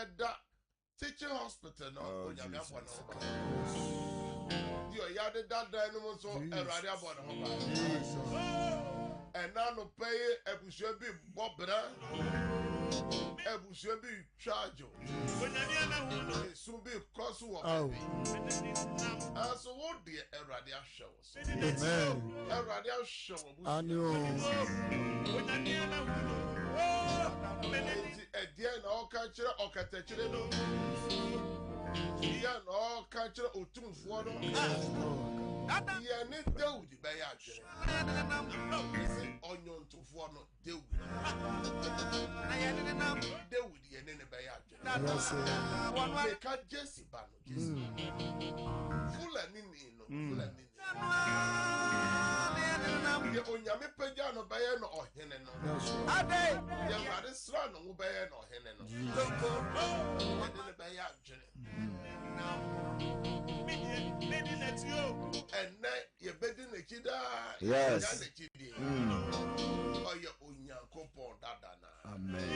Edda teaching hospital no onyame abɔ no ba yo ya de dada no so Awurade abɔ no ba ɛna no pay abusua bi bɔbra abusua bi charge so be cross wo so what the Awurade ahwɛ wo so amen Awurade ahwɛ wo Edian all culture or catechre no. Ian all culture or tomb for no. Ian is Daudi by action. Onion to for no Daudi. Daudi and then by action. One can't Jesse Bano. Full and in, full and in. Onyame pagya no bɛyɛ no ɔhene no yɛwurade sra no wo bɛyɛ no ɔhene no yɛde ne bɛyɛ adwene ɛnɛ yɛbɛdi n'akyi daa yɛnya n'akyi die ɔyɛ onyankopɔn dada na amen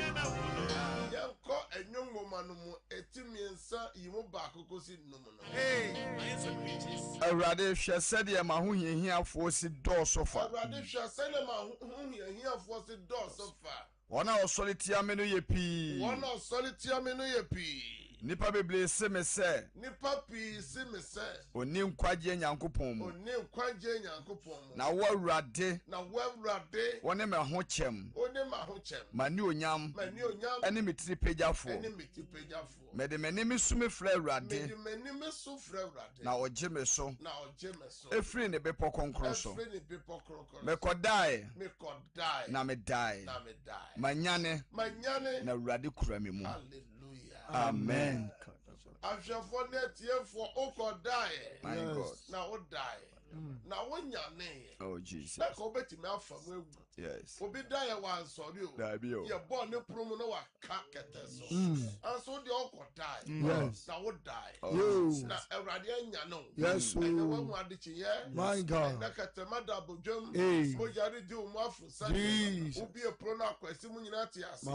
yɛnkɔ ɛnwonwoma no mu ɛtimiɛnsa yi mu baako kɔsi nnum no Awurade hwɛ sɛdeɛ ma ho hiahiafoɔ si dɔɔso fa Awurade hwɛ sɛdeɛ ma ho hiahiafoɔ si dɔɔso fa wɔn a ɔsɔre tia me no yɛ pii nipa bebree se me sɛ nipa pii se me sɛ oni nkwagye nyankopɔn mu na wo Awurade wɔne me ho kyɛm ma ne onyam ɛne me tiri pagyafoɔ mede m'anim so me frɛ Awurade na ɔgye me so ɛfiri ne bepɔ kronkron so mekɔdae na medae manyane na Awurade kura me mu amen Afshafo netiefo okodae my God na odae na wonyane oh Jesus na ko betimi afamu egu yes obi dae wan sori o ye bo ne prum no wa ka keteso anso de okodae yes na odae na Awurade anya no yes na wahu adechiye my God na katema da bodwam mo yare di o mu afu sa obi e pro na akwasi mu nyina te ase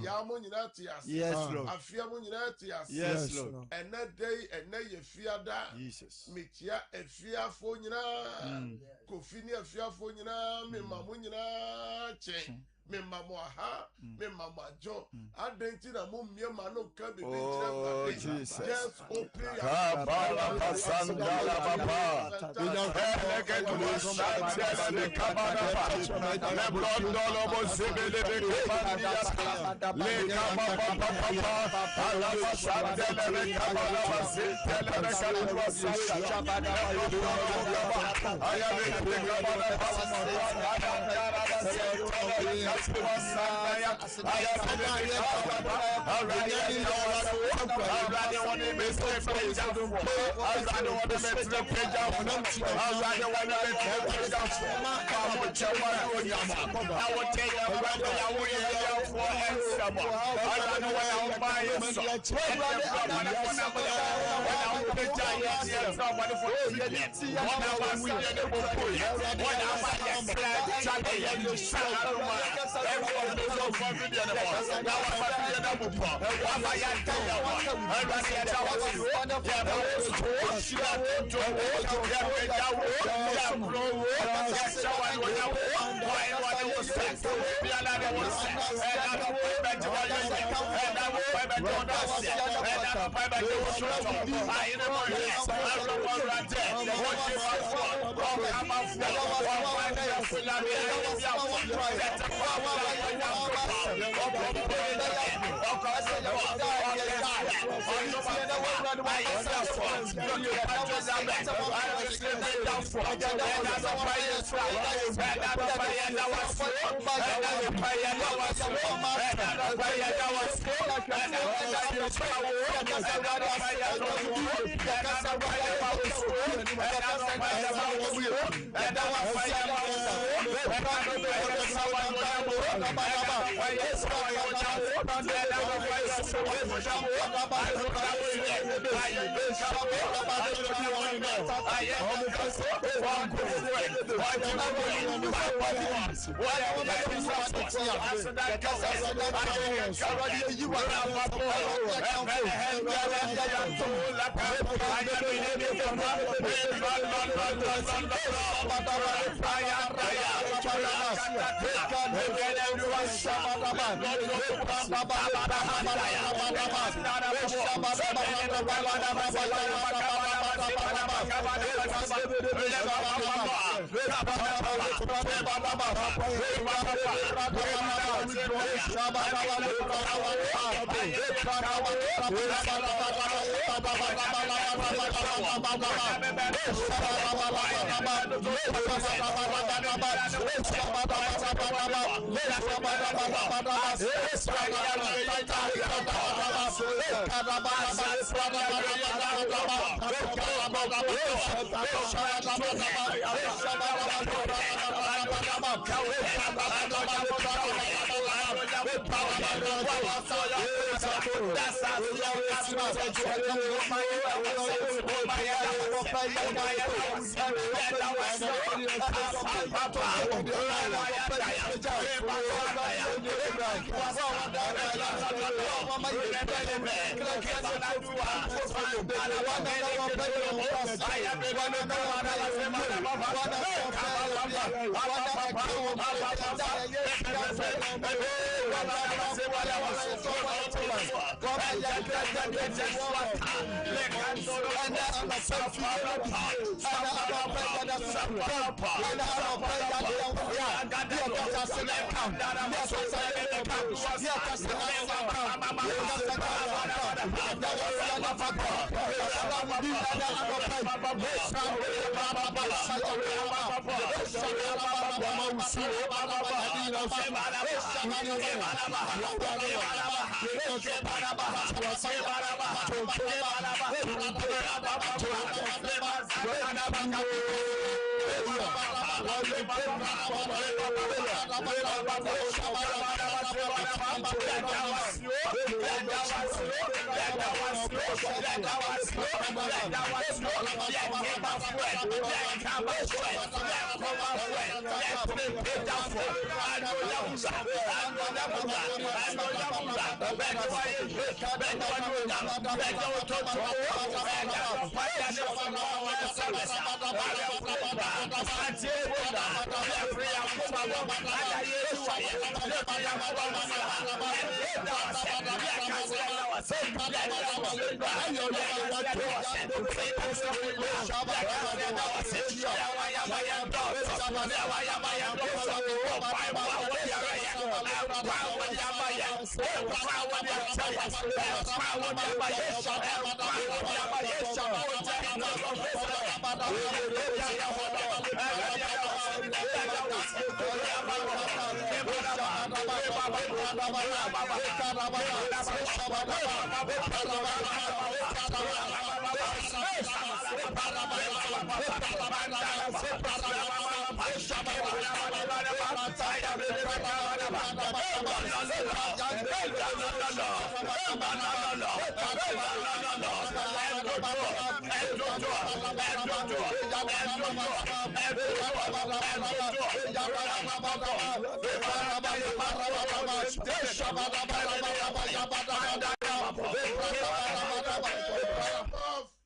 ya mo nyina te ase yes Lord afia mo nyina te ase yes Lord ena day ena ye fiada Jesus metia efiafo nyina kofi ni efiafo nyina me mamu nyina che me mamu aha me mama jo adenti na mo mie ma no ka be oh Jesus just open your kabala pasanda la papa eleke tu shante le kabala pa le blondo lo bo sebele be kabala le kabala papa ala shante le kabala pasente le kabala shabada aya le kabala pasanda everyone knows how far we are now. Now I'm happy and I'm up. I'm a young guy. I'm a young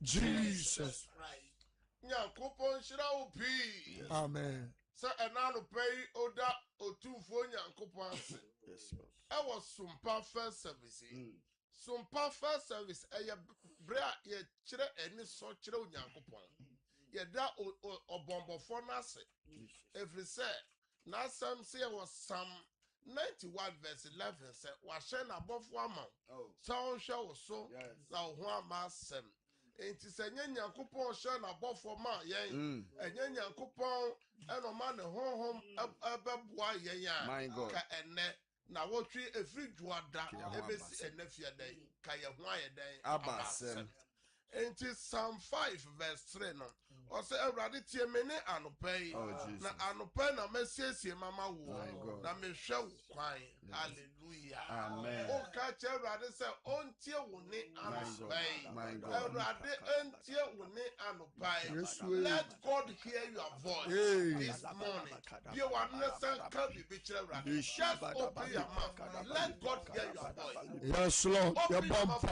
Jesus. Nyankopon shira upi. Amen. Sa enano pay oda otufo Nyankopon ase. Yes, Lord. I was Sumpa first service. Sumpa first service. Brea ye chire eni so chire Nyankopon. Ye da obombo for nase. Every say na some say was Psalm 91 verse 11 say wa share na bofo ama. So show so na ho ama sem. Enti se Nyankopon share na bofo ma yen. Enye Nyankopon eno ma ne honhom ebeboa yen ya. Ka enne na wotwe efri juada ebesi enafia den ka ye ho ayeden abasem. Enti Psalm 5 verse 3 no. O se Awurade tie me ne anopai na anopai na mesiesie mama wo na mehwe wo kwan. Hallelujah. Amen. O ka che Awurade se ontie wo ne anopai Let God hear your voice this morning. Just open your mouth. Let God hear your voice. Yes, Lord. Open your mouth.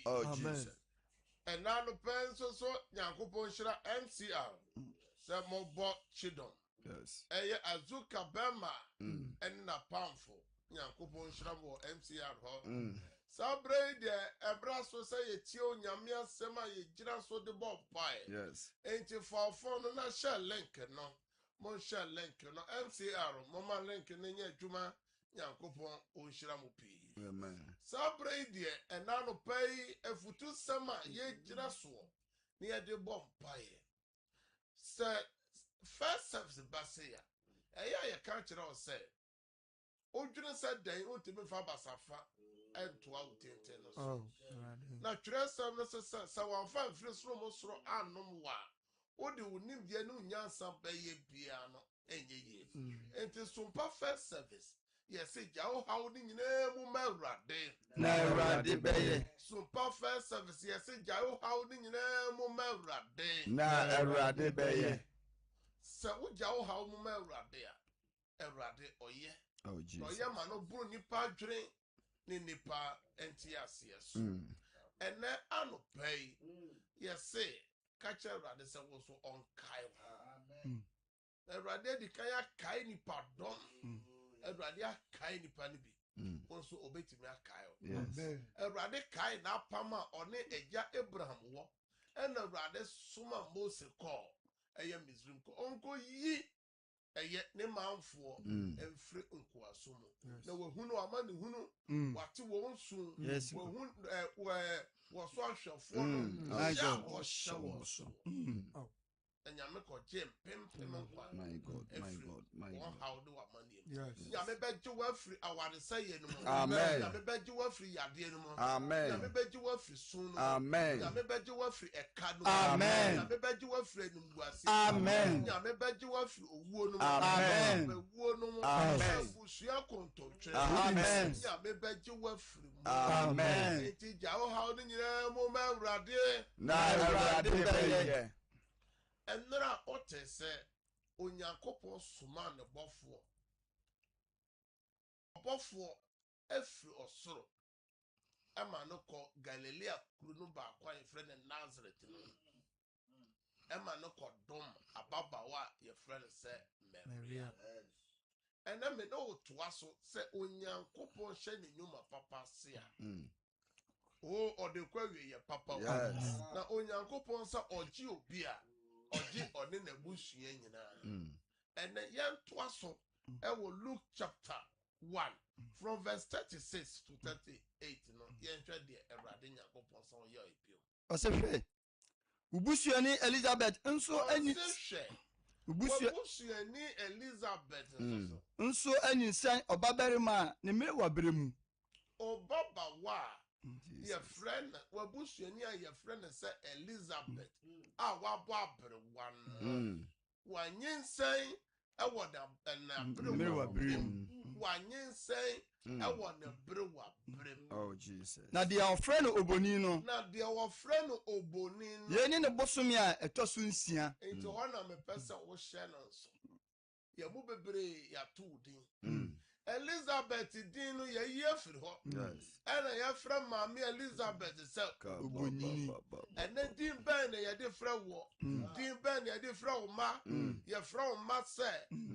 Oh, Jesus. And now the pencil so Yankupon Shira NCR. Samobo Chidom. Yes. Eye Azuka Bema and na Pamfo. Yankupon Shira MCR. Sabre de Ebraso say Tio Yamia Sema Jira so the Bob Pie. Yes. Ain't you for phone na share link no. Mon share link no MCR. Mama link in Juma. Yankupon Unshiramupi. Amen. Sabre de and now pay a futu sema ye jira so near the bomb pie. Sir, first service Basia. A can't say. Ojuna said they won't even Fabasafa and 12 Now, Tressa necessary, so I'll find first room also and no more. What do you need the new Yansan Bay piano and ye? And it's some first service. Yes, how holding Never debate. Super first service, yes, how holding Never debate. So, what Jow how Mumera Erade or ye? Oh, Jesus. No, Yamano Bruni Padre, Ninipa, NTRCS. And then I no pay. Yes, say, catch a radis also on Kyle. Erade the Kaya Kaini pardon. Eradia kai ni panibi. Also obey to me a Kyle. Yes. Erade kai na pama one eja Abraham wo. And erade suma Moses call. Eye Misrim ko. Onko yi eye ne manfo enfre nko asomo. Na we hunu amani hunu wate wo nsu. We hun wo so ahwefo no. Ja wo shawo so. And Yamiko Jim, my God. How do I money? Yes. Yamabed you were free, I want to say, Amen. Yamabed you were free, Yadianum. Amen. Yamabed you were free soon. Amen. Yamabed you were free, a canoe. Amen. Yamabed you were free, Amen. Yamabed you were free, Wonum. Amen. Wonum. Amen. Amen. Yamabed you were free. Amen. It is how do you moment, Radie? And there are others say, Onyankopon Suman the Buffalo. Buffalo, Efri or Soro. Emma no call Galilea, Kunuba, quite friend in Nazareth. Emma no call Dom, Ababa, your friend said, Maria. And then me know to us, say Onyankopon Shani Numa Papa Sia. Oh, or the query your papa. Now Onyankopon sa or Gio Bia. Oji oni na busuye nyina and then yan toaso e wo Luke chapter 1 from verse 36 to 38 no yenhwe de Awurade Nyankopɔn son yo epio Osehwe ubusuani Elizabeth nso ani ubusuani Elizabeth nso anyisan obabarima ne mere wabremu obaba wa your friend wabusuani a your friend say Elizabeth a wabo abrewan wanyensan ewo na mere wabremu wanyensan ewo na brewa brem. Oh Jesus. Na dia ofre no oboni no Na dia ofre no oboni no ye ni ne bosomi a etoso nsia enti hona me pese wo hye no nso ye mu bebre ya to din Elizabeth din no ye yefiri ho Yes. Ena ye fra mama Elizabeth se oboni ena din ben na ye de fra wo din ben na ye de fra wo ma ye fra wo ma se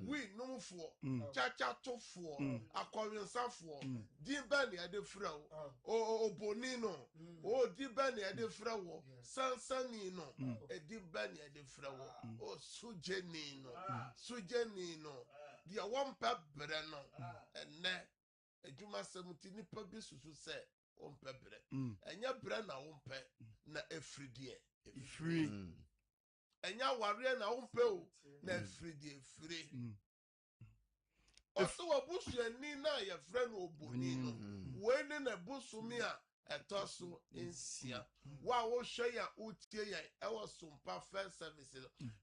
wi numfo chacha tofo akọwinsafo din ben na ye de fra wo oboni no o din ben na ye de fra wo sansani no e din ben na ye de fra wo o sujeni no dia wompa bre no ene adwuma semuti nipa bi susu se wompa bre enya bre na wompa na efridie free enya ware na wompa o na efridie free oso wabusuani na ye frɛ no oboni no we ne na busumi a etoso nsia wa wo hwe ya utie ya ewo sumpa first service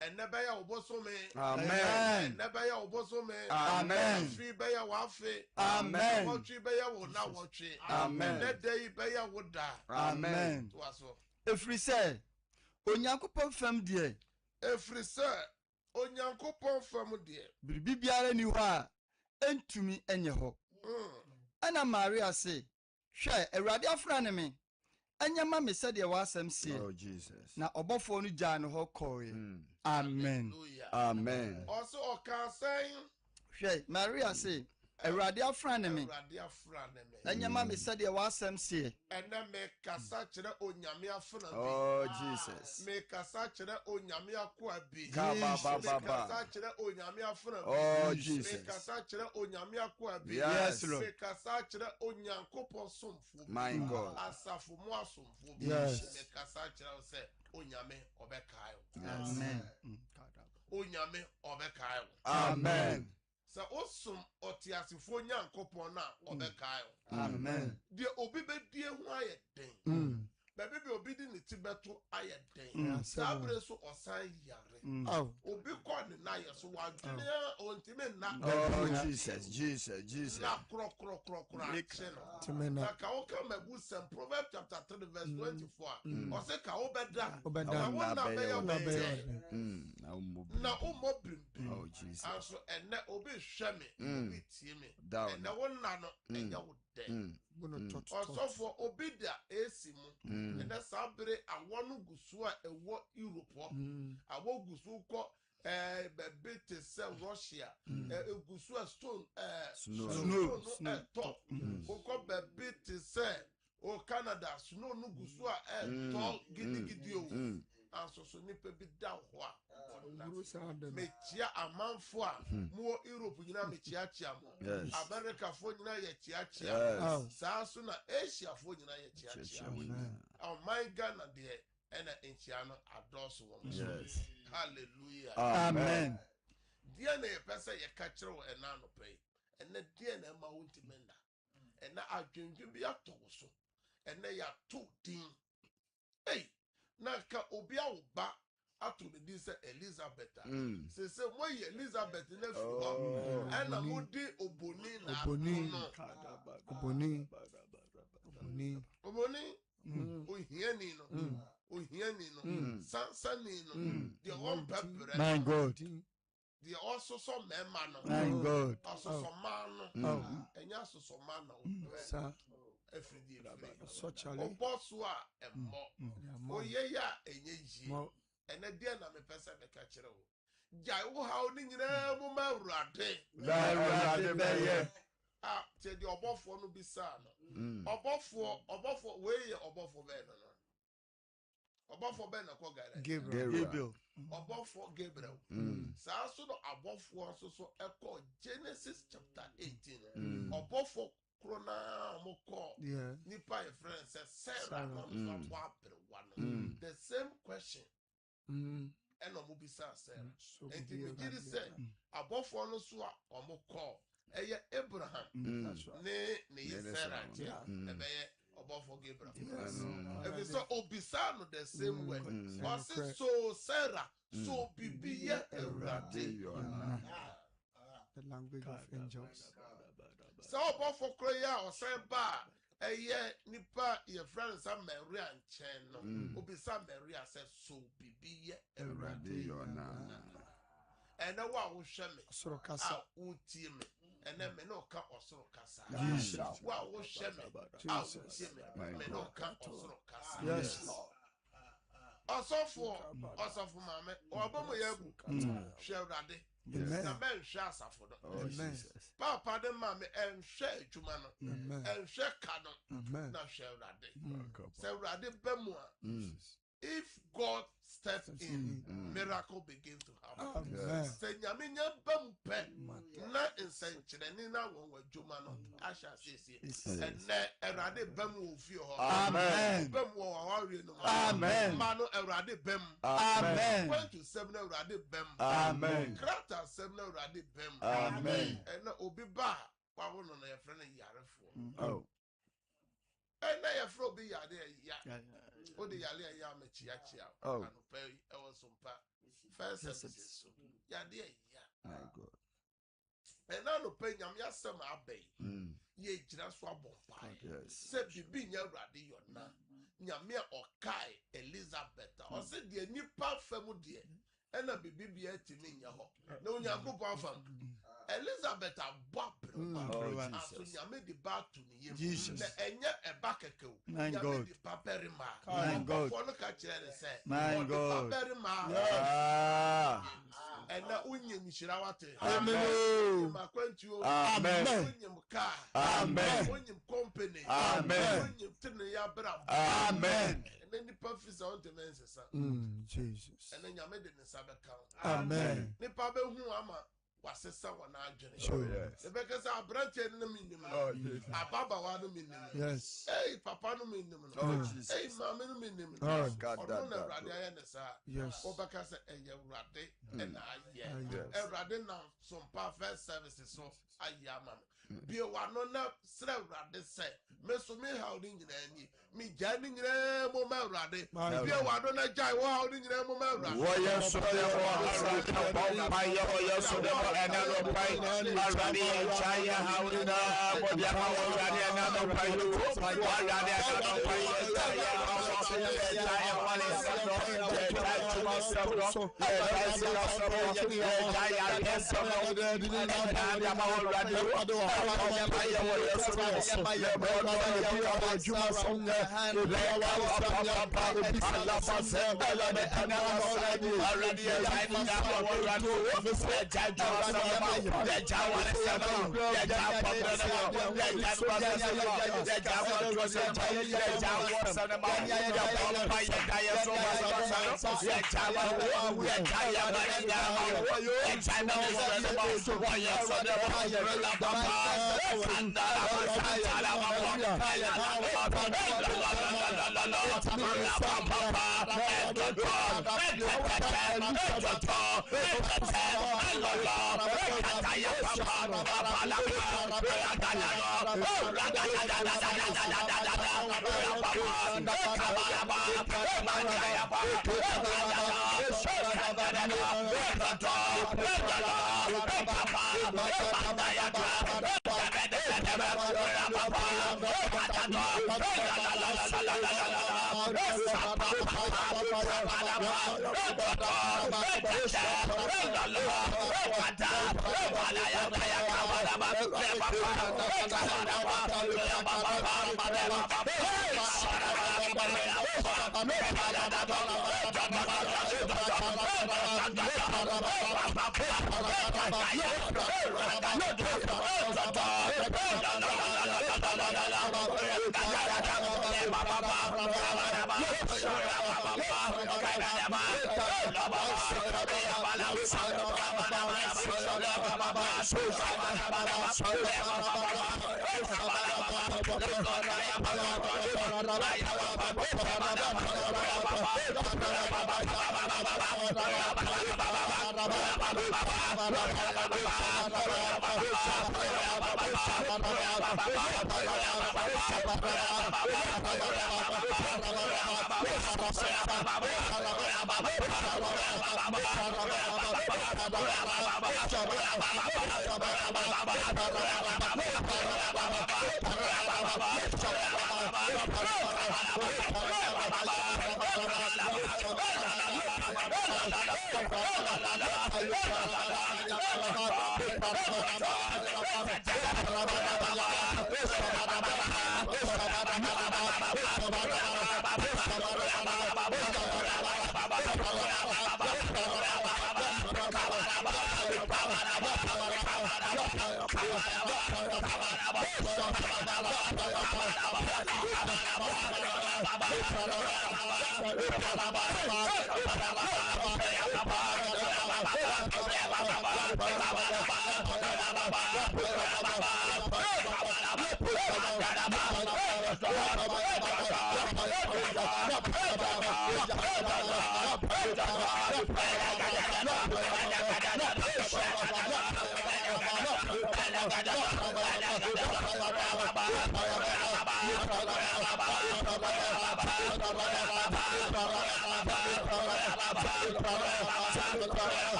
enebe ya obosome amen enebe ya obosome amen free be ya wa fe amen wotwi be ya wo na wotwi amen ne day be ya wo da amen waso efri se onyankopon fam de efri se onyankopon fam de biribi biara ni ho a entumi enye ho ana Maria se hwɛ Awurade afra ne me anyama me sɛ deɛ wasɛm sie Oh Jesus. na ɔbɔfo no gyaa ne hɔ kɔe amen Amen. also okasan hwɛ Maria se Awurade afra ne me anyama me sɛ deɛ wasɛm sie ena me kasa kyerɛ onyame afra bi Oh Jesus. me kasa kyerɛ onyame akwa bi Ka ba ba me ba ba. kasa kyerɛ onyame afra bi Oh me Jesus. kasa kyerɛ onyame akwa bi Yes, Lord. me kasa kyerɛ onyankopɔn somfo bi My God. asafo mu asomfo bi Yes. me kasa kyerɛ sɛ onyame ɔbɛkae wo amen onyame ɔbɛkae wo Amen. sɛ osom ɔteasefo nyankopɔn na ɔbɛkae wo amen deɛ obi bɛdie ho ayɛ den baabi bi obi di ne ti bɛto ayɛ den saa bere so ɔsan yare obi kɔ ne na yɛ so wadwene ɔntimi nna Oh Jesus. Jesus. Jesus. na korɔkorɔ akye no na ka wo ka mabusɛm Proverbs chapter 3 verse 24 a ɔse ka wo bɛda na wo na bɛyɛ wo bɛyɛ na wommɔ birimbirim Oh Jesus. anso ɛnɛ obi hwɛ me obi tie me Down. ɛnɛ wo na no ɛnyɛ wo dɛ ɔsɔfo obi da esi mu ɛnɛ saa bere awɔ no gu so a ɛwɔ Europe hɔ awɔ gu so kɔ baabi te sɛ Russia egu so a stone Snow. no ɛtɔ wokɔ baabi te sɛ o Canada snow no gu so a ɛtɔ gidigidi o anso so nipa bi da hɔ a mekyia amanfo a mo Europe nyina mekyiakyia mo Yes. Americafo nyina yɛ kyiakyia saa so na Asiafo nyina yɛ kyiakyia ɔman Ghana deɛ ɛna nkyia no adɔɔso wɔ mo so Yes. hallelujah amen deɛ na yɛpɛ sɛ yɛka kyerɛ wo ɛna anɔpɛ yi ɛnɛ deɛ na ɛma wo ntimi nda ɛnɛ adwendwen bi atɔ wo so ɛnɛ yɛato din ei na ka obi a wo ba ato ne din sɛ Elizabeth a sese moyɛ Elizabeth na fi hɔ ɛna mode oboni na Oboni. no oboni ohiani no sansani no deɛ wɔmpɛ brɛ my no god deɛ ɔsosɔ mɛma no my god ɔsosɔ maa no ɛnyɛ asosɔ maa na wopɛ sa afidie firi so chale ɔbɔ so a ɛmmɔ oyɛ yɛ a ɛnyɛ yie ɛnɛ deɛ na mepɛ sɛ meka kyerɛ wo gyae wo haw ne nyinaa mu ma Awurade bɛyɛ a te deɛ ɔbɔfoɔ no bisaa no ɔbɔfoɔ wei yɛ ɔbɔfoɔ bɛyɛ no Ọbọfọ bẹ́ẹ̀ na kọ Gabriel. Ọbọfọ Gabriel. Saa so no abọfọ so ẹkọ Genesis chapter 18. Ọbọfọ krona mo kọ. Nipa e friend say Sarah no so abere one. The same question. And ọmọ bisa Sarah. And the beginning say abọfọ no so ọmọ kọ. Eye Abraham. Ne Sarah che. Ebeye Ọbọfọ Gabriel. If it's so obisa no the same way. So Sarah so bibi ye Ewurade. The language of angels. So Ọbọfọ kroya osan ba eye nipa ye friend sa Maria nchen no. Obisa Maria say so bibi ye Ewurade. And now wa wo hwe me. Soro kasa. Wo tie me. And then me no ka osoro kasa. Jesus. Wa wo hwe me. Jesus. Me no ka osoro kasa. Yes. Osofo mama. Obomo yabu. Hwe Ewurade. Na men hwe asafo do. Amen. Papa de mama en hwe adwuma no. En hwe ka no. Na hwe Ewurade. Se Ewurade bemu a. If God steps in, miracle begins to happen. Say nyame nya bam pe na nsenkyereni na won adwuma no asha siesie. Enne Ewurade bam wo fie ho. Amen. Bam wo aware no. Amen. Ma no Ewurade bam. Amen. 27 Ewurade bam. Amen. Krata 7 Ewurade bam. Amen. Enne obi ba wa wo no na ye frɛ no yarefo. Oh. Enne ye frɛ obi yare ya. O de yale ya me chia. Anu pe e wo sompa. First services. Ya de ya. My God. And now no pe nyam ya sem abey. Ye gyina so abompa. Se bibi nya Ewurade yo na. Nyame okai Elizabeth. O se de nipa fam de. E na bibi bia timi nya ho. Na onyankopon fam. Elizabeth ababro. Aso nyame di ba to ni yem. Na enye eba keke o. Nyame di paperima. My God. For no ka kire say. My God. Paperima. And na unye nishira wate. Amen. Makwantu. Amen. Unye car. Amen. Unye company. Amen. Unye tene ya bra. Amen. And then the purpose on the menses. Jesus. And then nyame de ne sabe count. Amen. Ne pa be hu ama wasesa wana adwene. Yes. Ebeka sa abrante no minim. Ababa wa no minim. Yes. Hey papa no minim. Hey mama no minim. God that. No Ewurade aye ne sa. Yes. Obeka sa eye Ewurade na aye. Ewurade na some first services so aye ama. Bi wa no na sra Ewurade say me so me how ni nyina ni. Mi ja ni nyina mo ma Ewurade. Bi wa no na jai wo how ni nyina mo ma Ewurade. Wo yeso de wo Ewurade ka pa ye wo yeso de wo enano pai Ewurade chaya hauna mo dia ma wo Ewurade enano pai wo Ewurade enano pai chaya wale sano chaya ma sano chaya sano Ewurade ma wo Ewurade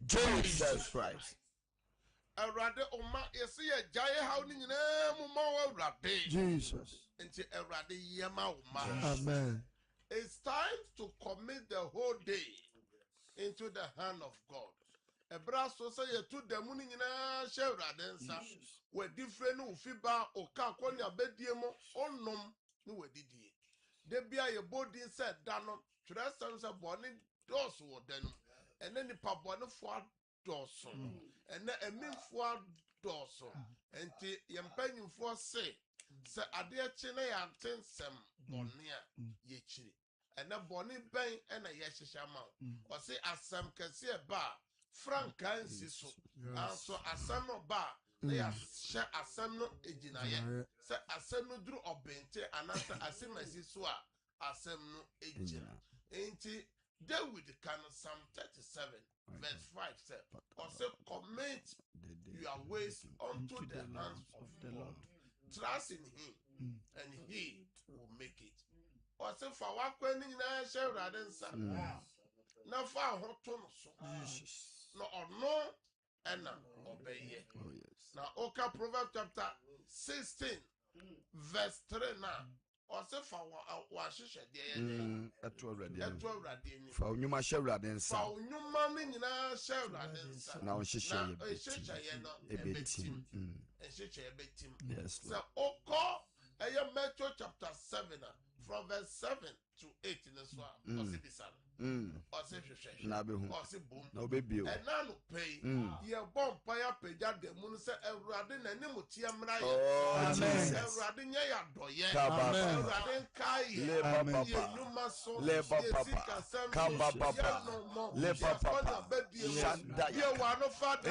Jesus Christ. Erade oma yesi ye jaye how ni nyina mu ma erade. Jesus. Nti erade yema oma. Amen. It's time to commit the whole day into the hand of God. Ebra so say ye to the mu ni nyina she erade nsa. We different ufiba oka kwani abedie mo onom ni wedidie. De bia ye body said dano twerɛ sɛm sɛ bɔne dɔɔso wɔ da no ɛne nipa bɔnefoɔ dɔɔso ɛne ɛmemfoɔ dɔɔso enti yɛmpanyimfoɔ se sɛ adeɛ kye na yɛante nsɛm bɔne a yɛkyiri ɛne bɔne bɛn ɛna yɛhyehyɛ ma wo ɔse asɛm kɛseɛ ba a frankaa nsi so anso asɛm no ba a na yɛhyɛ asɛm no egyinaeɛ sɛ asɛm no duru ɔbɛnte anaasɛ asɛm asi so a asɛm no egyina enti David can Psalm 37 verse 5 say also commit your ways unto the hands of the Lord. Trust in him and he will make it. Also for what when na share radensa na fa hoto no so no ono ena obeye. Now Oka Proverbs chapter 16 verse 3 now. Ose fa wa hyehyɛ deɛ ɛto awurade ni fa onwuma hyɛ awurade nsa fa onwuma ne nyinaa hyɛ awurade nsa na ɔhyehyɛ yɛ no ebetim ɛhyehyɛ ebetim yes sɛ okɔ ɛyɛ Matthew chapter 7 from verse 7 to 8 in this one. Or see Bisan. Or see Shushay. Or see Boom. No baby. And now no pay. Ye bomb fire peja de moon say Radin and Nimutia Mray. Radin ya doye. Radin Kai. Leba papa. Kaba papa. Leba papa. Shanda. Ye wano fata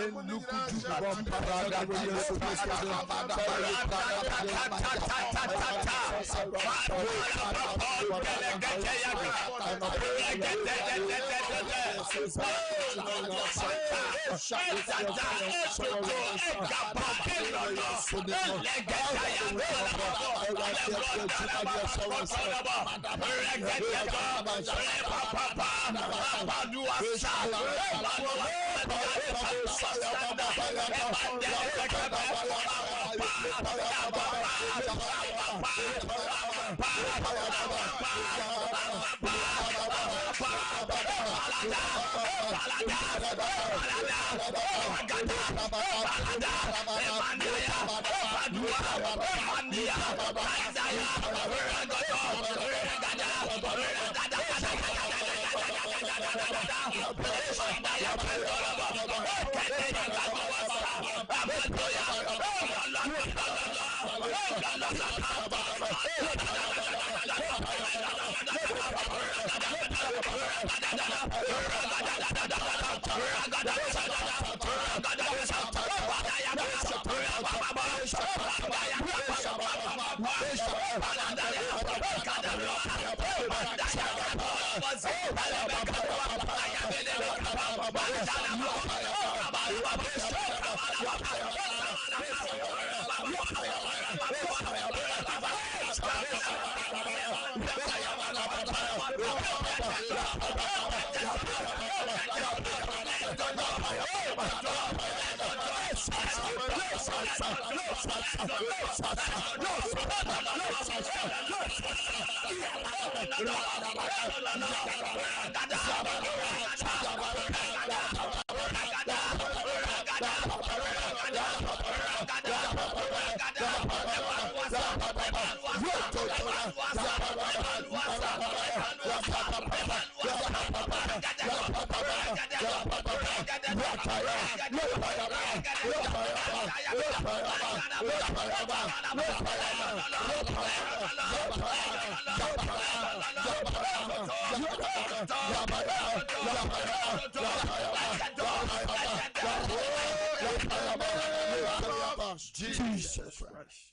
Jesus Christ.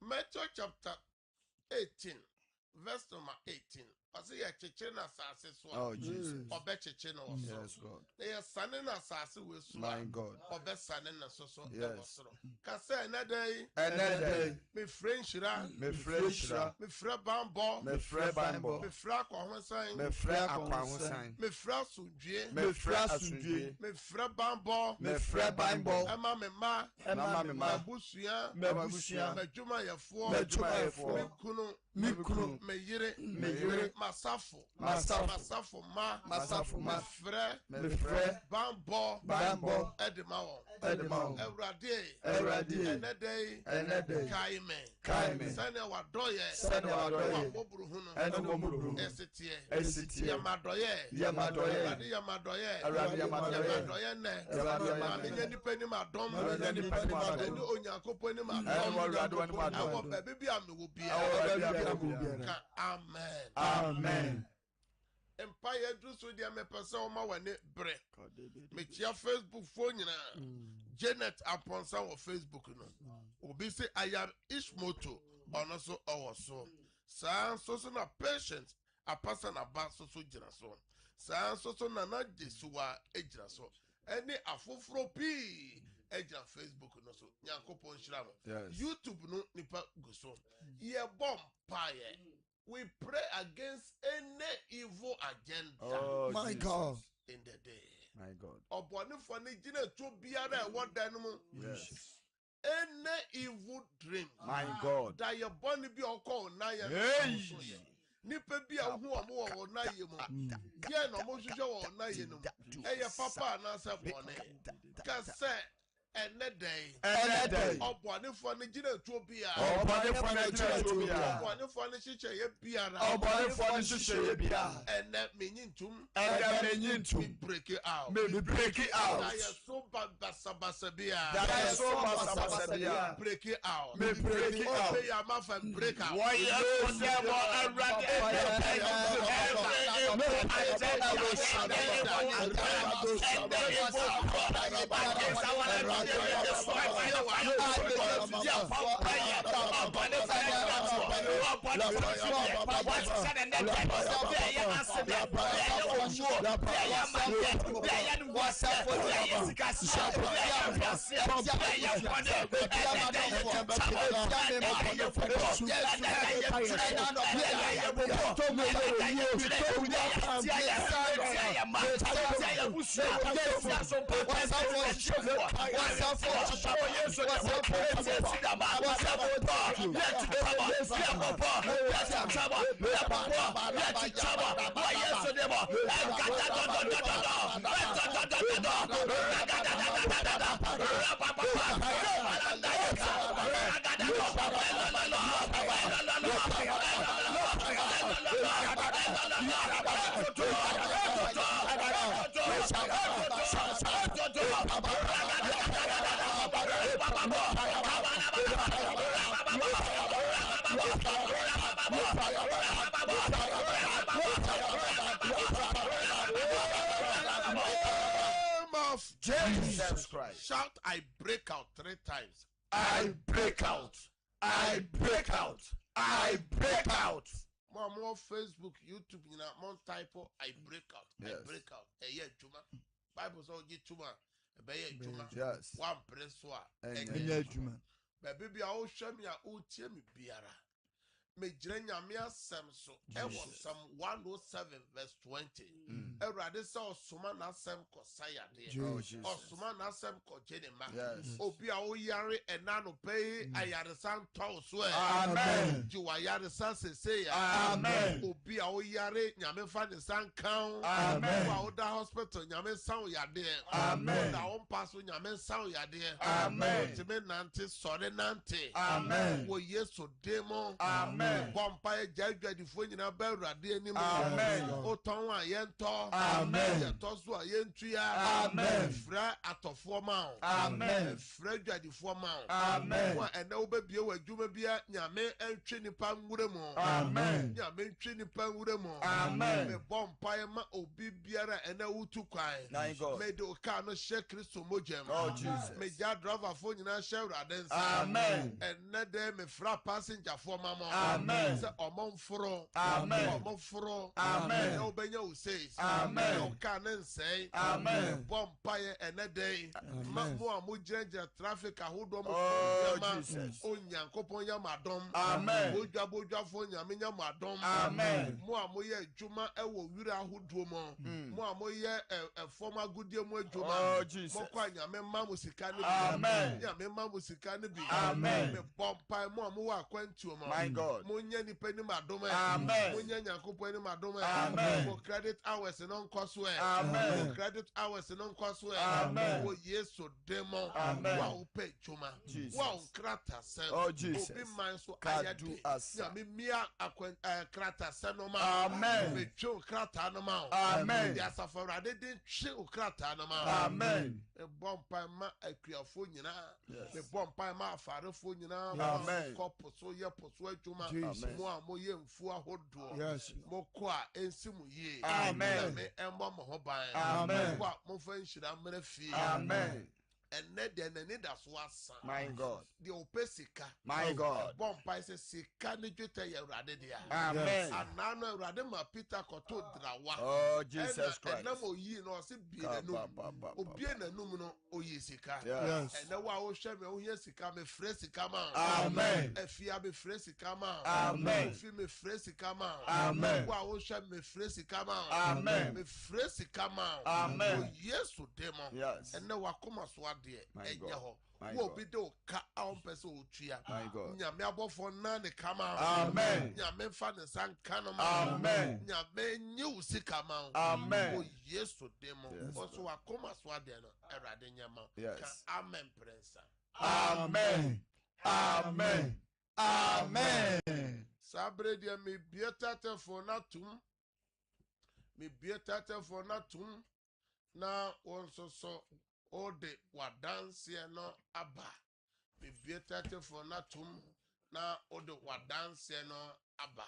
Matthew chapter 18, verse number 18. I say ya chichen asase so. Oh Jesus. Obe chichen no so. Yes, God. They are sanning asase we so. My God. Obe sanning na so so. Yes. Kase na day. Another Me French ra. me fresh Me fra bambo. me fresh Bible Me fra kwa ho san. me fresh akwa ho sign Me fra sundue. me fresh asundwe Me fra bambo. me fresh Bible Ema me ma. Mama me ma Abusua. Abusua. Me dwuma yefo. Me dwuma yefo. Me kunu. me kunu Me yire. me yire Masafo. Masafo. Masafo ma. me fresh Bambo. Edema Edema Ewurade. Enede. Kaime. Sane wadoye. Waboburu huno. Waboburu. Esitie. Yamadoye. Ewurade Yamadoye. ne. Ewurade Mamenye nipa ni madom. Mamenye nipa ni madom. Eni Onyankopon ni madom. Ewurade wani madom. Ewo baabi bi amewo Amen. Amen. Amen. Empire do so dia me pese o ma wane bre. Me chia Facebook phone nyina. Janet Aponsa on Facebook no. Obi say I am Ishmoto ono so owo so. Sa so na patient a person aba so gyina so. Sa so na na Jesuwa egyina so. Any afoforo pi egyina Facebook no so. Nyankopon hira mo. YouTube no nipa go so. Ye bomb paye. We pray against any evil agenda. Oh, My Jesus. God. In the day. My God. Oboni fani jina to biara what danimu. Yes. Any evil dream. My God. That your body be oko na ya. Hey. Nipa bi a hu omo wo na ye mu. Ye no mo hwehwe wo na ye no. Eye papa na se bone. Ka se day. Ọbọnifọ ni jina Ethiopia. Ọbọnifọ ni jina Ethiopia. Ọbọnifọ ni ṣiṣẹ́ yẹ biara. Ọbọnifọ ni ṣiṣẹ́ yẹ biara. Ẹnẹ menyintum. Me break it out. Me break it out. Daya so basabasa biya. Daya so basabasa biya. Break it out. Me break it out. Obe ya mafa break out. Why you say more around Jesus Christ. Shout, I break out 3 times. I break out. I break out. I break out. More Facebook, YouTube, you know, more type of I break out. Yes. I break out. Yeah, Juma. Bible says you Juma. Juma. Yes. One press Juma. Baby, I will show me a utie me biara. Me jirenya me asem so. It was Psalm 107 verse 20. Erade sa osuma na asem ko saya de. Osuma na asem ko jenema. Obi a wo yare enano pay ayaresa nto so e. Amen. Ji wa yaresa sese ya. Amen. Obi a wo yare nyame fa ne san kan. Amen. Wa wo da hospital nyame san ya de. Amen. Da wo pass nyame san ya de. Amen. Time nante sore nante. Amen. Wo Yesu demo. Amen. Bompire judge for you now, Berradi anymore. Amen. Otonwa yento. Amen. Tosua yentuya. Amen. Fra atofoma. Amen. Fra jadi forma. Amen. And now baby, we jumabia, Yame and Trini Panguremo. Amen. Yame Trini Panguremo. Amen. Me bompire ma obi biara and a utukai. Made the car no shake Christo Mojem. Oh, Jesus. Me ja driver phone in a share. Amen. And not there me fra passenger for mama. Amen. Say omonforo. Amen. Omonforo. Amen. No benya who says. Amen. No can say. Amen. Bompire and a day. Mo amujenja traffic ahudo mo. Oh, Jesus. Onyankopon ya madom. Amen. Boja fo nyame nya madom. Amen. Mo amoye adwuma ewo wira ahudo mo. Mo amoye former goodie mo adwuma. Oh, Jesus. Mo kwa nyame ma mo sika ne bi. Amen. Nyame ma mo sika ne bi. Amen. Me bompire mo amu wa kwantuo mo. My God. Munya ni peni madome. Amen. Munya nyankopon ni madome. Amen. For credit hours no nkwaso e. Amen. For credit hours no nkwaso e. Amen. Wo Yesu demo. Amen. Wa upe chuma. Jesus. Wa unkrata se. Oh, Jesus. Obi man so God ayade. do us. Ya mi mia krata se no ma. Amen. Me twe krata no ma. Amen. Ya safarade din twe krata no ma. Amen. E bompa ma akuafo nyina. Me bompa ma afarefo nyina. Amen. Kopo so ye poso adwuma. Mo a mo ye mfu ahodo. Yes. Mo ko a ensimu ye. Amen. Me embo mo ho ban. Amen. Ko a mo fa nhyira mra fi. Amen. And then the that's was My God. The opesika. My God. Bompa is a sika ni jute ya rade dia. Amen. And now rade ma Peter koto drawa. Oh, Jesus Christ. And now yi no se bi na no. Obi na no no oyi sika. Yes. And now wo hwe me wo sika me frɛ sika ma. Amen. Efia me frɛ sika ma. Amen. Ofi me frɛ sika ma. Amen. Wo hwe me frɛ sika ma. Amen. Me frɛ sika ma. Amen. Yesu demo. Yes. And now wakoma so ade My enye God. ho wo bi de ka a pese otua nyame abofo na ne kama amen nyame fa ne san kanoma amen nyame nyu sikama amen o yesu demo oso akoma so ade no erade nyama ka amen prince amen amen amen sabre dia me bietata for natum na wonso so ode wadanse no aba me bietata for natum na ode wadanse no aba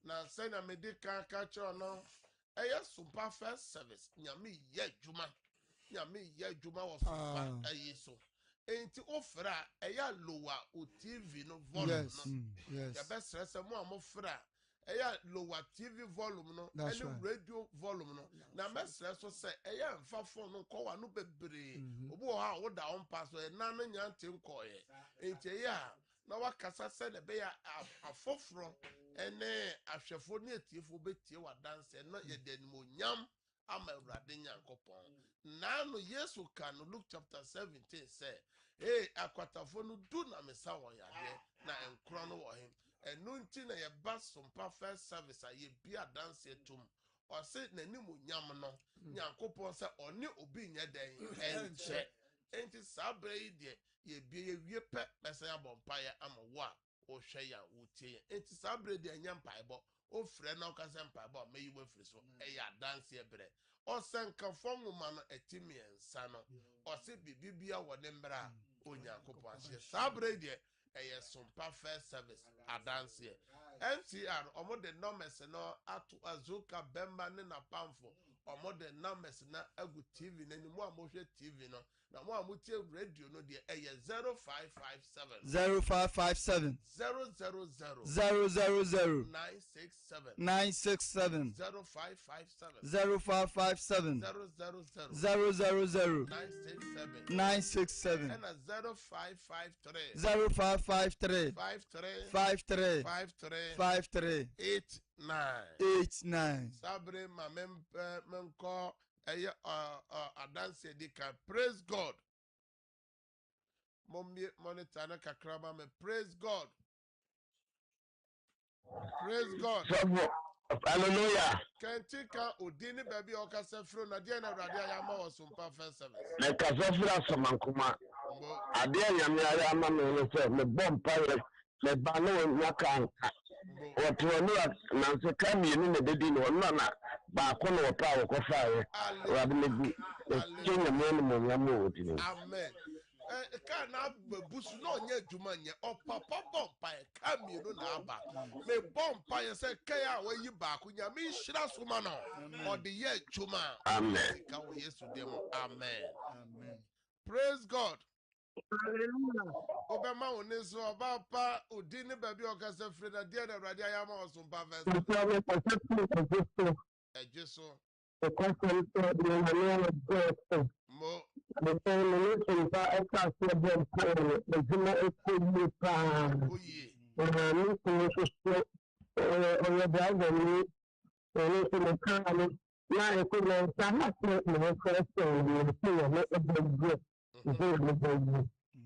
na se na medical culture no eya super first service nyame ye adwuma wo so ayiso enti ofra eya lower o TV no volume no ya best stress mo amofra eya lower TV volume no any radio volume no na mesre so say eya mfa phone no ko wa no bebre obo ha wo da on pass so na no nyante nkoye enti eya na wakasa se de be ya afoforo ene ahwefo ne etiefo betie wa dance no ye denimo nyam ama Awurade Nyankopon na no Yesu kan Luke chapter 17 say akwatafo no du na mesa won yade na enkro no wo him enu nti na ye basompa first service aye bia dance etum o se nanimu nyam no Nyankopon se oni obi nya den enche enti sabre de ye bia ye wie pe pese abompa ya ama wo a o hwe ya wo tie enti sabre de nya mpaebo o frɛ na o ka se mpaebo ma yi wo firi so ya dance e bre o senka fonguma no etimiensa no o se bibibia wo ne mbra Onyankopon ahye sabre de eye sompa first service adanse NCR omo de numbers no atu azuka bemba ne na pamfo omo de numbers na agu TV na ni mo amohwe TV no na mo amutie radio no de eye 0557 0557 000 967 967 0557 000 967 and 0553 53 89 sabre ma menko eye adanse dika praise God mommy monitor na kakraba me praise God hallelujah kentika odini baby okasa fro na dia na Awurade ayama wo sompa first service na kasafra somankuma ade anyame ayama me no se me bompa me ba no nyaka oto no na se kamienu na dedi no na ba ko no pa wo ko faaye Awurade me bi kenya me no mo nyamo odini amen ka na busu no nya adwuma nya opapa bompa kamienu na aba me bompa ye se kaya wa yi ba ko nya me hira soma no ode ye adwuma amen ka wo Yesu dem amen praise God Obama oneso obapa odini baby okasa freda dia na Awurade ayama osompa verse ejeso mo the family across the board the Juma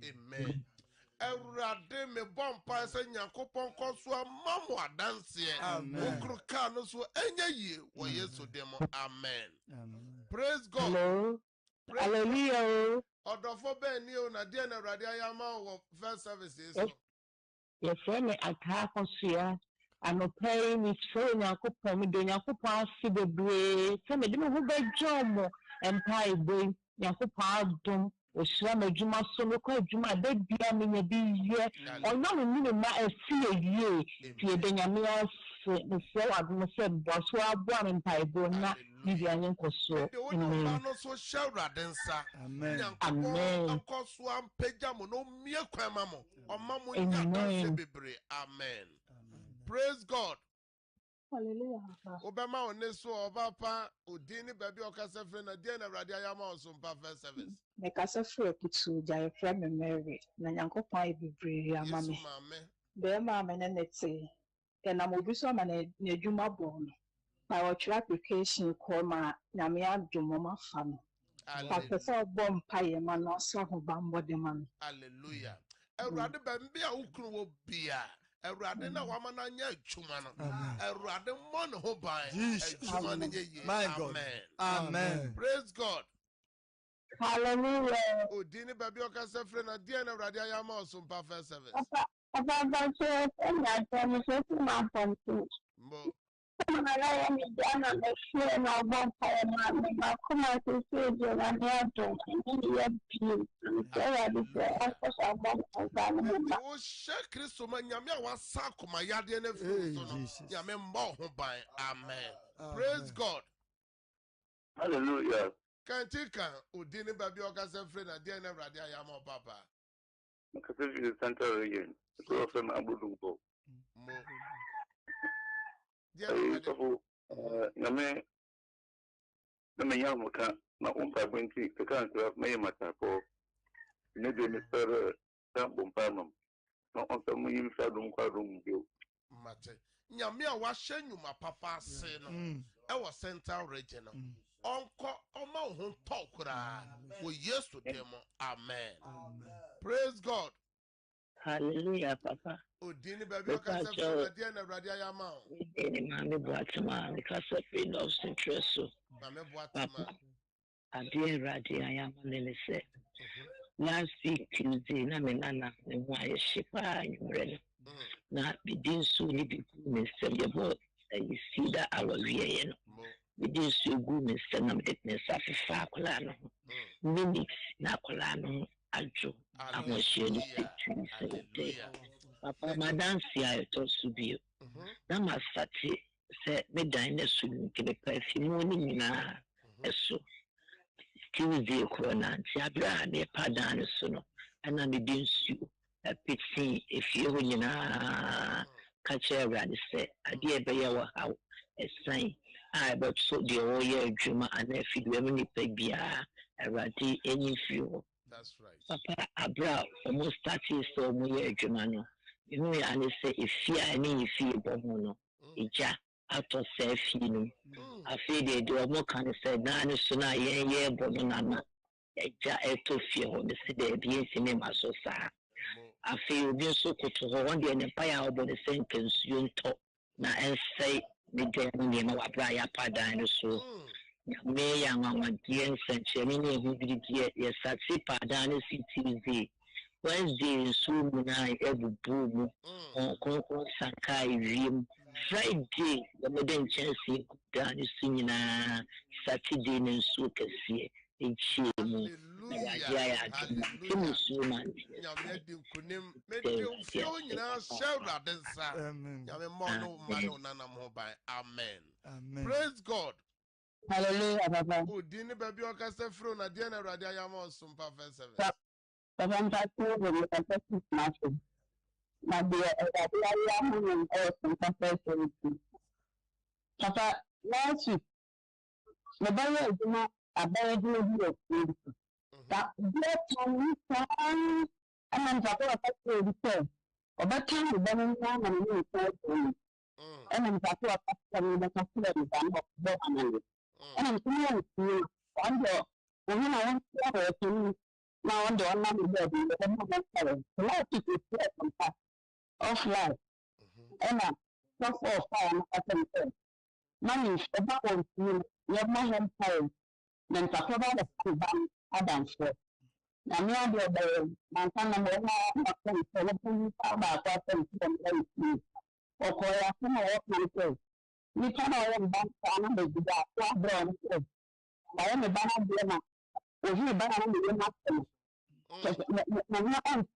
amen. Awurade me bompa se Nyankopon koso amamo adanse okru ka no so enya yie wo Yesu demo amen. Praise God. Hello. Hallelujah. Odofo be ni o na dia na Awurade ayama wo first services so. Yes, me akakosua anopai ni so Nyankopon me do Nyankopon ase bebre se me de me ho bejomo empai boy Nyankopon adom osira madwuma so me kwa adwuma da bia me nya bi ye ono me ma afie ye tie de nyame ase me se adom se boso abo me mpai bo na bibia nye nkoso amen so shawrade nsa amen nkoso ampeja mo no mie kwan mamo omamo nya bebre amen praise God. Hallelujah. Obama oneso obapa odini baby okasa frɛ na dia na Awurade ayama osompa first service. Me kasa frɛ kutu jare frɛ me Mary na Nyankopɔn ebibre ama me. Be ma me na nete. E na mo bi so ma na adwuma bɔ no. Na wo try application call ma na me adwuma ma fa no. Pastor bomb pie man also bambo de man. Hallelujah. Erade bambi a ukru wo bia. Erade na wama na nya adwuma no. Erade mo ne ho ban. Adwuma ne ye. Amen. Amen. Praise God. Hallelujah. Odini baby okasa frɛ na dia na Erade ayama osumpa first service. Papa so enya tell so my phone too. Mo. I am done on the share na bomb pie man. Ma kuma to say je na do. Ni ye bi. So I be I bomb pie. O share Kristo ma nyame a wasa akoma yade na firi so no. Nyame mbɔ ho ban. Amen. Praise God. Hallelujah. Kantika odini baby okasa frɛ na dia na Erade ayama papa. Makasisi the central region. So from Abudumpo. Mo. So Yame Namayamuka, my own 20, the country of Mayamatapo, maybe Mr. Tambum, no on some Yim Sadum Quadrum. Mate. Nyame a wahye nyuma papa se no. E was central region no. Onko oma ho tokura. Wo Yesu demo. Amen. Praise God. Hallelujah, Papa. Odini baby okasa frɛ na dia na Erade ayama. Any man boatma because of it of interest. Mame boatma. Adeɛ Awurade ayama ne sɛ last week Tuesday na me nana ne ho ayɛ hye paa anwummerɛ no na mede nsuo ne bi gu me nsɛm yɛbɔ si da awawieyɛ no mede nsuo gu me nsɛm na mede ne nsa fefa akwadaa no ho minutes na akwadaa no ho adwo ahoɔhyɛ no sɛtwi sɛ papa madanse a ɛtɔ so bio na masate sɛ medan ne so no nke mepa afi mu ne nyinaa ɛso Tuesday korona nti abira ne padan no so no ana me de nsuo apiti efie ho nyinaa ka kyerɛ Awurade sɛ adeɛ ɛbɛyɛ wɔ haw ɛsan a ɛbɛto deɛ wɔyɛ adwuma ana afidie mu nipa biara Awurade enyi fie hɔ. That's right. Papa abira ɔmo starting sɛ ɔmo yɛ adwuma no ehu ya ne sɛ efie a ne efie bɔ ho no egya atɔ sɛ efie no afei de ɔmo ka ne sɛ naa ne so na yɛn bɔ no nana egya ɛtɔ fie hɔ ne sɛ de ebi esi ne ma so saa afei obi nso koto hɔ wɔn deɛ ne mpa yɛ ɔbɔ ne sɛ nkansuo ntɔ na ɛnsɛe ne dan mu nneɛma wɔ abira yɛ apadan no so nyame yɛ anwanwadeɛ nsɛnkyerɛnne ne ehu birideɛ yɛsate padan no si Tuesday Wednesday nsuo mu na ebubu mu ɔnkɔnkɔn sanka ewiem Friday yɛmɛde nkyɛnse dan no so nyinaa Saturday ne nsuo kɛseɛ ekyie mu Awurade ayɛ adwuma temu nsuo ma nyame di nkunim mede fio nyinaa hyɛ Awurade nsa nyame mmɔ no ma no nanam ho ban. Amen. Praise God. Hallelujah, Papa. Odini baby okasa frɛ na dia na Awurade ayama osumpa first service. Papa mpatso go me papa smash. Na dia Awurade ayama no osumpa first service. Papa last week me ba yɛ adwuma abɛyɛ bi wɔ fie. That dia tɔn tɔn ana mpatso ɔpatso bi sɛ ɔbɛka me ba no na me ne nsa ana mpatso ɔpatso me ba ka sɛ me ba no bɔ anale. And I'm feeling one day, when I want to have a now on the online bed, the life is off life. And I'm so far, I can say, money is about one thing, you have my home time, then to cover the school bank, I dance for. Now, me, I'll be a my son, and my friend, so let me talk about that and see. Or call us from a work myself. We can all bank on the brown. I am a banana dinner. If you banana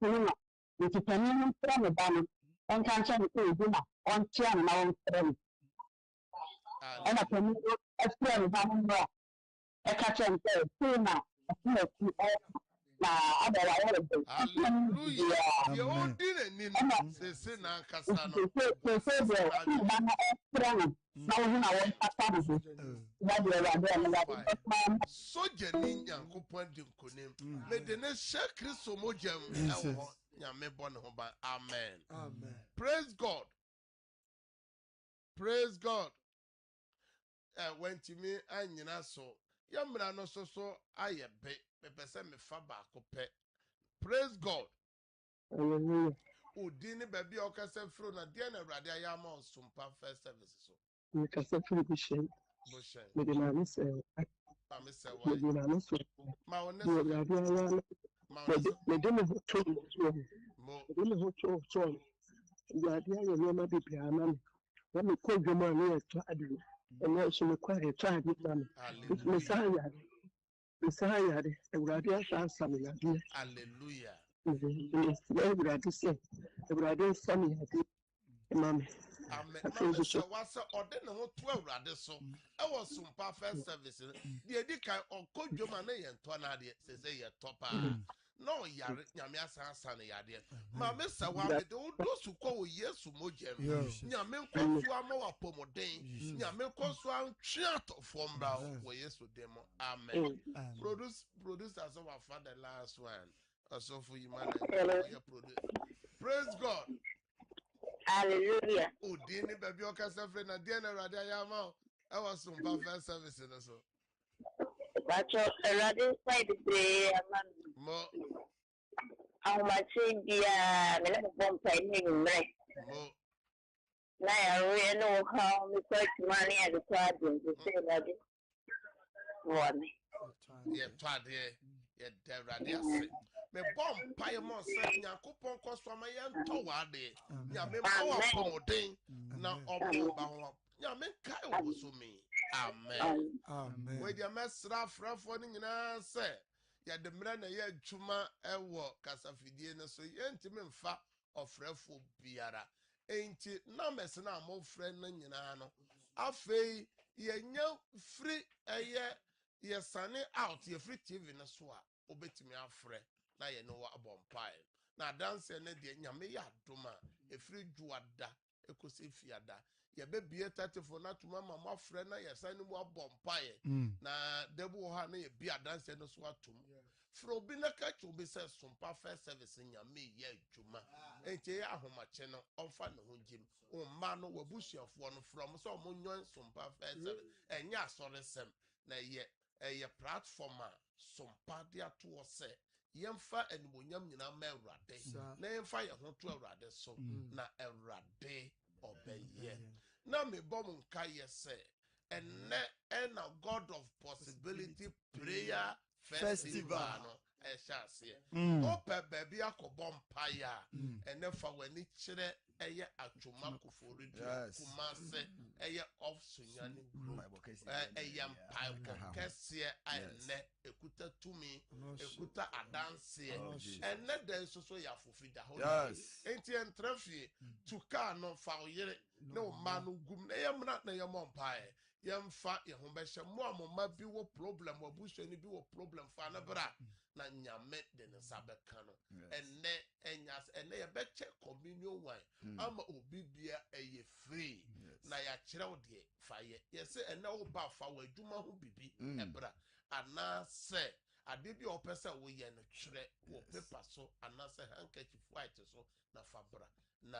dinner, which is a new from a banner, and can tell you dinner on chair and our friend. And I can explain banana. I catch and say, sooner, Hallelujah. You all didn't need to say na kasano. So Jenny Yankupon Dinkunim. May the next share Christo Mojem. Yame bon hoba. Amen. Praise God. Praise God. When to me and so Yamra no so aye be pese me fa baako pe. Praise God. Hallelujah. Udini baby okase fro na dia na Awurade ayama osumpa first service so. Me kasa firi Bushen. Bushen. Me de na me se. Me se wa. Me de na me so. Ma wona so. Me de me ho to so. Mo. Me de me ho to so. Awurade aye me ma bibi ana me. Na me ko dwom ani e to ade. Ene so me kwa e to ade na me. Me sa ya. Me sa ya de. Awurade asa me ya de. Hallelujah. Awurade se. Awurade sa me ya de. Amen. Amen. So what's order no to Awurade so. E was sumpa first service. The edi kai okodwoma na ye nto na de say ye topa. No yare nyame asansa na yade. Ma me sa wa me do su ko wo Yesu mojem. Nyame nkoso ama wa pomoden. Nyame nkoso antwe atofo mbra wo Yesu demo. Amen. Produce as our father last one. Also for you man. Praise God. Hallelujah. Udini baby okasa friend na dia na Awurade ayama. I was some first service na so. But Awurade side be man. Mo. How much dia me na bomb pay me me. Mo. Na ya we no how me quite money at the garden to say that. One. Yeah, twade. Yeah, Awurade ase. Me bomb pay mo say Nyankopon koso ama ye nto wade. Nyame power pomoden na obo ba ho. Nyame kai oboso me. Amen. Amen. We dia mesra frafo ni nyina se ya de mra na ye adwuma ewo kasafidie ne so ye ntimi mfa ofrafo biara. Enti na mes na mo frɛ na nyina no. Afei ye nya free ye sane out ye free TV na so a obetimi afrɛ na ye no abompae. Na dance ne de nyame ya adoma e free juada ekosi fiada. Ye be bie 34 na tuma mama afrɛ na ye sane mu abompae. Na debu ha na ye bia dance no so atum. Fro bi na ka chu bi se sumpa first service nyame ye adwuma. Enche ya ahomache no onfa ne ho jim. O ma no wabusuafo no from so mo nyon sumpa first service. Enya asore sem na ye platform a sumpa dia to se yemfa enibonyam nyina ma Awurade na yemfa ye ho to Awurade so na Awurade obeye na me bom nka ye se enne God of possibility prayer festival no eshase ope baby akobom paya enne fa wani kire eye atwoma kofori kumase eye of sunyani eye mpa kese enne ekuta tumi ekuta adanse enne den so ya fofida ho enti entrafie tuka no fa oyere no manu gum na yemna na yemompa yemfa ye ho behye mo amoma bi wo problem wabushani bi wo problem fa na bra na nyame de ne sabeka no enne enyas enne ye beche communion wine ama obi bia eye free na ya kire wo de fa ye yese enne wo ba fa wa adwuma ho bibi ebra ana se ade bi opese wo ye no kire wo paper so ana se handkerchief white so na fa bra na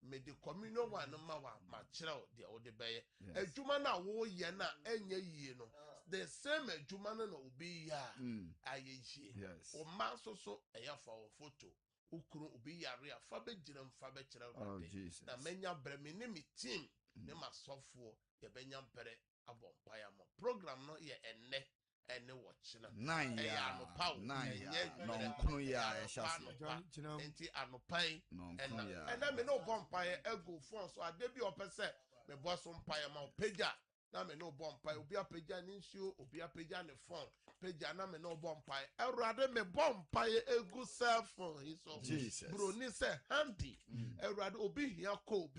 me the communion one ma wa ma kire wo de wo de beye adwuma na wo ye na enye yie no the same adwuma no obi ya ayeji o ma so eya fa wo photo ukuru obi yare afa be gira mfa be kire wo de na menya bre me ne me team ne masofo ye benya bre abompa ya mo program no ye ene watchina ya no power no nkunu ya eshase enti anopai ena me no bompa ye ego phone so ade bi opese me boso mpa ya ma pagya na me no bompa obi apagya ni nsuo obi apagya ne phone pagya na me no bompa Awurade me bompa ye egu cell phone hiso bro ni se handy Awurade obi hia ko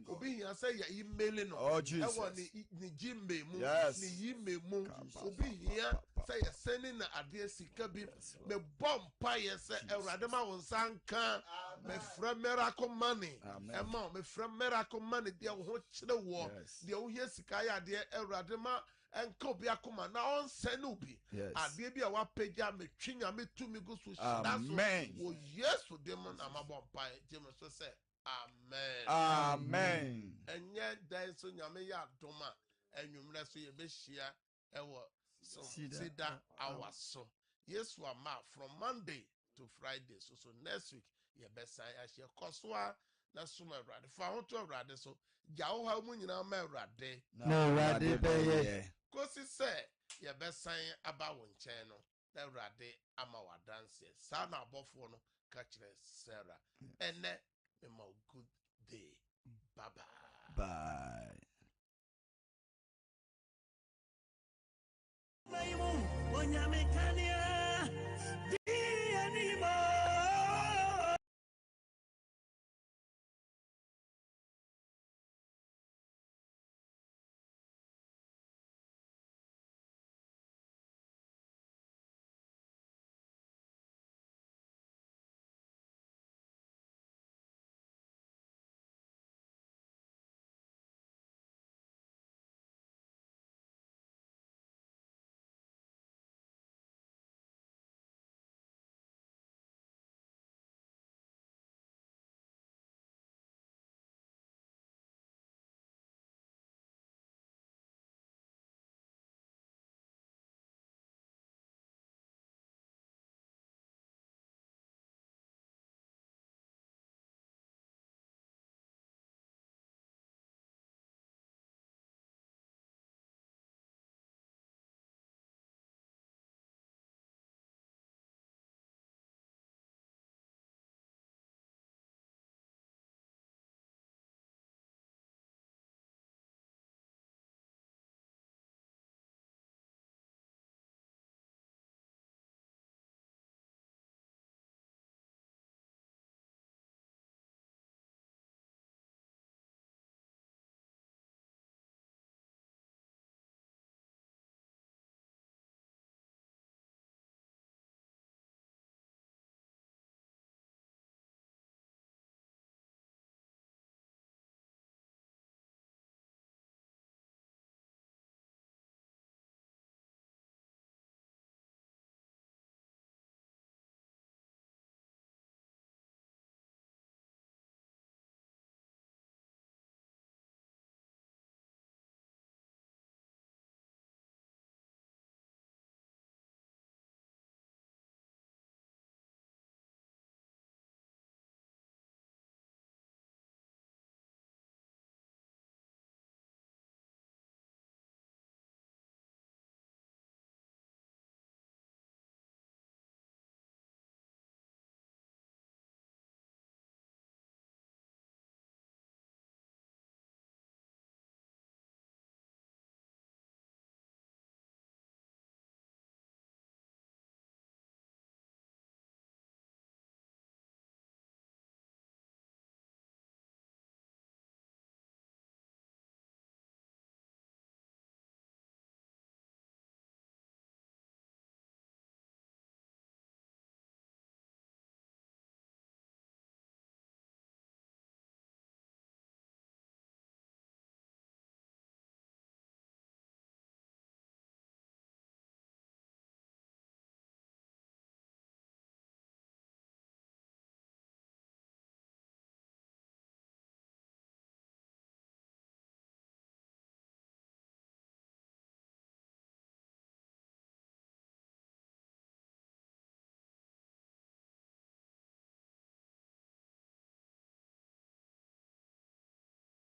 obi hia se ya email no ewo ni Gmail mu ni email mu obi hia say ye sending na ade sika bi me bompa ye se Awurade ma won sanka me fra miracle money ema me fra miracle money dia wo ho kire wo dia wo hia sika ya ade Awurade ma enko bi akoma na on send ubi ade bi a wa pagya me twinya me tumi go so amen wo Yesu demon amabompa jeme so say amen amen enye dan so nyame ya doma enwumre so ye behia ewo so Sida our so. Yes, we are from Monday to Friday. So next week, your best sign as your Koswa, na suma rade. Found to a rade so. Yao how many na me rade. No rade be. Kosi say your best sign about one channel. Na rade ama wa dance. Sana abofo no catch Sarah. And then good day. Bye bye. Bye.